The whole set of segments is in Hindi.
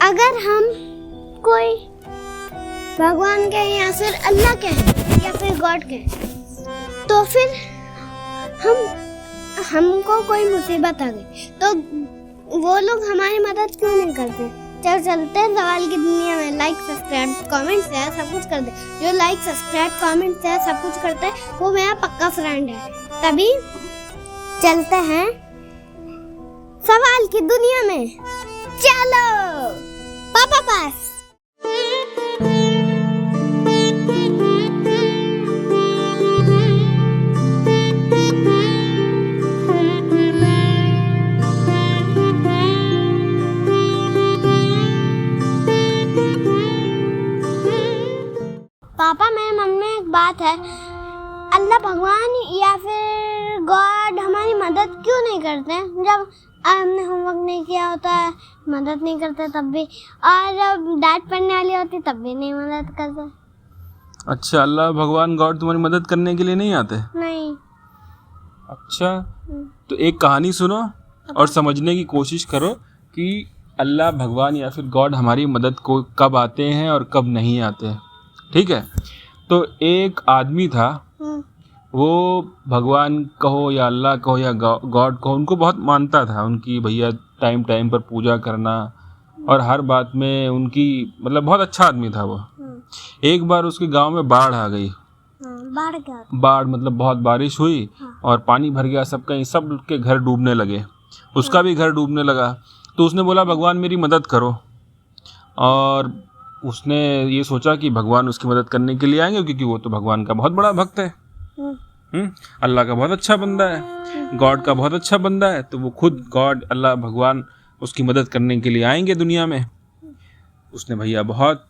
अगर हम कोई भगवान के या फिर अल्लाह के हैं या फिर गॉड के हैं, तो फिर हमको कोई मुसीबत आ गई तो वो लोग हमारी मदद क्यों नहीं करते? चलते हैं सवाल की दुनिया में। लाइक सब्सक्राइब कमेंट शेयर सब कुछ कर दे। जो लाइक सब्सक्राइब कमेंट शेयर सब कुछ करता है वो मेरा पक्का फ्रेंड है। तभी चलते हैं सवाल की दुनिया में। चलो पापा पास। पापा मेरे मन में एक बात है, अल्लाह भगवान या फिर गॉड हमारी मदद क्यों नहीं करते हैं? जब हमने होमवर्क नहीं किया होता है मदद नहीं करते तब भी, और जब डांट पड़ने वाली होती तब भी नहीं मदद करते। अच्छा, अल्लाह भगवान गॉड तुम्हारी मदद करने के लिए नहीं आते? नहीं। अच्छा, तो एक कहानी सुनो और समझने की कोशिश करो कि अल्लाह भगवान या फिर गॉड हमारी मदद को कब आते हैं और कब नहीं आते। ठीक है, तो एक आदमी था, वो भगवान कहो या अल्लाह कहो या गॉड कहो, उनको बहुत मानता था। उनकी भैया टाइम टाइम पर पूजा करना और हर बात में उनकी मतलब बहुत अच्छा आदमी था वो। एक बार उसके गांव में बाढ़ आ गई। बाढ़ क्या? बाढ़ मतलब बहुत बारिश हुई और पानी भर गया, सब के घर डूबने लगे। उसका भी घर डूबने लगा। तो उसने बोला भगवान मेरी मदद करो, और उसने ये सोचा कि भगवान उसकी मदद करने के लिए आएंगे, क्योंकि वो तो भगवान का बहुत बड़ा भक्त है। अल्लाह का बहुत अच्छा बंदा है, गॉड का बहुत अच्छा बंदा है, तो वो खुद गॉड अल्लाह भगवान उसकी मदद करने के लिए आएंगे दुनिया में। उसने भैया बहुत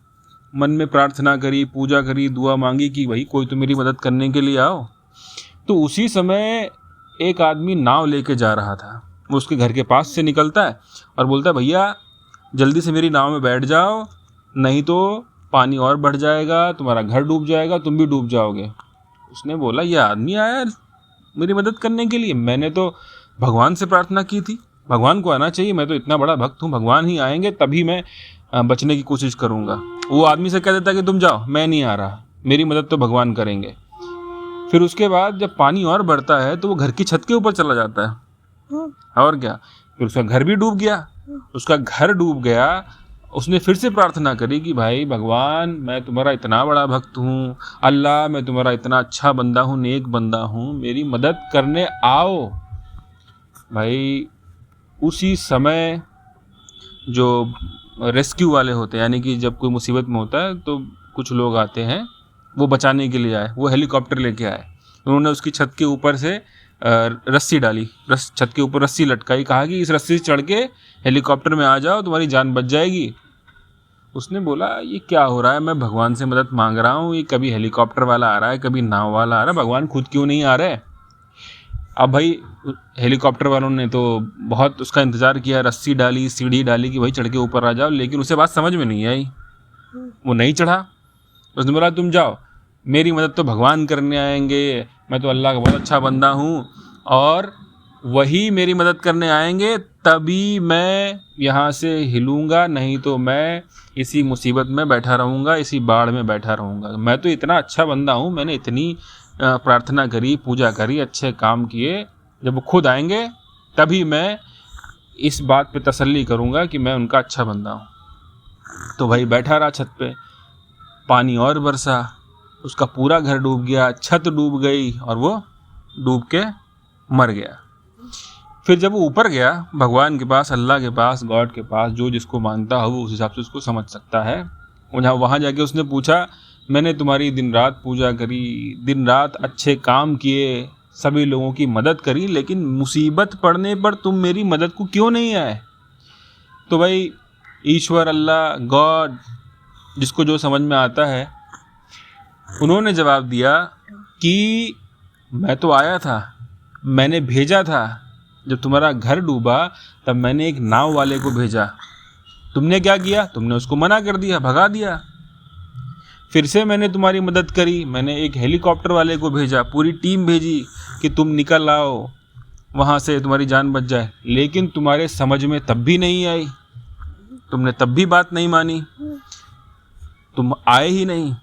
मन में प्रार्थना करी, पूजा करी, दुआ मांगी कि भाई कोई तो मेरी मदद करने के लिए आओ। तो उसी समय एक आदमी नाव लेके जा रहा था। वो उसके घर के पास से निकलता है और बोलता है भैया जल्दी से मेरी नाव में बैठ जाओ, नहीं तो पानी और बढ़ जाएगा, तुम्हारा घर डूब जाएगा, तुम भी डूब जाओगे। उसने बोला ये आदमी आया मेरी मदद करने के लिए, मैंने तो भगवान से प्रार्थना की थी, भगवान को आना चाहिए, मैं तो इतना बड़ा भक्त हूँ, भगवान ही आएंगे तभी मैं बचने की कोशिश करूँगा। वो आदमी से कह देता कि तुम जाओ, मैं नहीं आ रहा, मेरी मदद तो भगवान करेंगे। फिर उसके बाद जब पानी और बढ़ता है तो वो घर की छत के ऊपर चला जाता है, और क्या, फिर उसका घर भी डूब गया। उसका घर डूब गया। उसने फिर से प्रार्थना करी कि भाई भगवान मैं तुम्हारा इतना बड़ा भक्त हूँ, अल्लाह मैं तुम्हारा इतना अच्छा बंदा हूँ, नेक बंदा हूँ, मेरी मदद करने आओ। भाई उसी समय जो रेस्क्यू वाले होते हैं, यानी कि जब कोई मुसीबत में होता है तो कुछ लोग आते हैं, वो बचाने के लिए आए। वो हेलीकॉप्टर लेके आए। उन्होंने उसकी छत के ऊपर से रस्सी डाली, छत के ऊपर रस्सी लटकाई, कहा कि इस रस्सी से चढ़ के हेलीकॉप्टर में आ जाओ, तुम्हारी जान बच जाएगी। उसने बोला ये क्या हो रहा है, मैं भगवान से मदद मांग रहा हूँ, ये कभी हेलीकॉप्टर वाला आ रहा है, कभी नाव वाला आ रहा है, भगवान खुद क्यों नहीं आ रहे। अब भाई हेलीकॉप्टर वालों ने तो बहुत उसका इंतज़ार किया, रस्सी डाली, सीढ़ी डाली कि भाई चढ़ के ऊपर आ जाओ, लेकिन उसे बात समझ में नहीं आई, वो नहीं चढ़ा। उसने बोला तुम जाओ, मेरी मदद तो भगवान करने आएंगे, मैं तो अल्लाह का बहुत अच्छा बंदा हूँ और वही मेरी मदद करने आएंगे, तभी मैं यहाँ से हिलूँगा, नहीं तो मैं इसी मुसीबत में बैठा रहूँगा, इसी बाढ़ में बैठा रहूँगा। मैं तो इतना अच्छा बंदा हूँ, मैंने इतनी प्रार्थना करी, पूजा करी, अच्छे काम किए, जब वो खुद आएंगे तभी मैं इस बात पे तसल्ली करूँगा कि मैं उनका अच्छा बंदा हूँ। तो भाई बैठा रहा छत पे, पानी और बरसा, उसका पूरा घर डूब गया, छत डूब गई और वो डूब के मर गया। फिर जब वो ऊपर गया भगवान के पास, अल्लाह के पास, गॉड के पास, जो जिसको मानता हो वो उस हिसाब से उसको समझ सकता है। वहाँ जाके उसने पूछा मैंने तुम्हारी दिन रात पूजा करी, दिन रात अच्छे काम किए, सभी लोगों की मदद करी, लेकिन मुसीबत पड़ने पर तुम मेरी मदद को क्यों नहीं आए। तो भाई ईश्वर, अल्लाह, गॉड, जिसको जो समझ में आता है, उन्होंने जवाब दिया कि मैं तो आया था, मैंने भेजा था, जब तुम्हारा घर डूबा तब मैंने एक नाव वाले को भेजा, तुमने क्या किया, तुमने उसको मना कर दिया, भगा दिया। फिर से मैंने तुम्हारी मदद करी, मैंने एक हेलीकॉप्टर वाले को भेजा, पूरी टीम भेजी कि तुम निकल आओ वहाँ से, तुम्हारी जान बच जाए, लेकिन तुम्हारे समझ में तब भी नहीं आई। तुमने तब भी बात नहीं मानी, तुम आए ही नहीं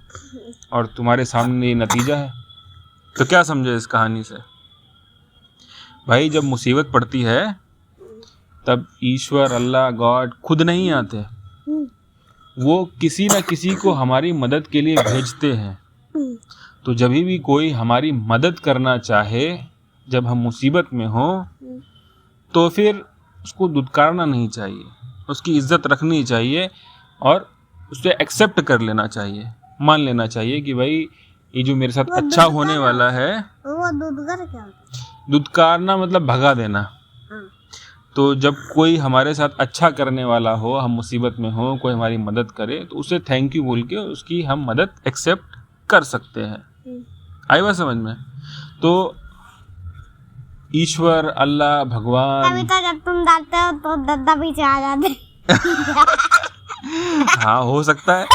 और तुम्हारे सामने ये नतीजा है। तो क्या समझे इस कहानी से? भाई जब मुसीबत पड़ती है तब ईश्वर, अल्लाह, गॉड खुद नहीं आते, वो किसी न किसी को हमारी मदद के लिए भेजते हैं। तो जब भी कोई हमारी मदद करना चाहे, जब हम मुसीबत में हो, तो फिर उसको दुत्कारना नहीं चाहिए, उसकी इज्जत रखनी चाहिए और उसे एक्सेप्ट कर लेना चाहिए, मान लेना चाहिए कि भाई ये जो मेरे साथ अच्छा होने वाला है। वो दुदकार क्या होता है? दुत्कारना मतलब भगा देना। तो जब कोई हमारे साथ अच्छा करने वाला हो, हम मुसीबत में हो, कोई हमारी मदद करे, तो उसे थैंक यू बोल के उसकी हम मदद एक्सेप्ट कर सकते हैं। आई बात समझ में? तो ईश्वर, अल्लाह, भगवान। अभी तो जब तुम डालते हो तो दद्दा पीछे आ जाते। हाँ, हो सकता है।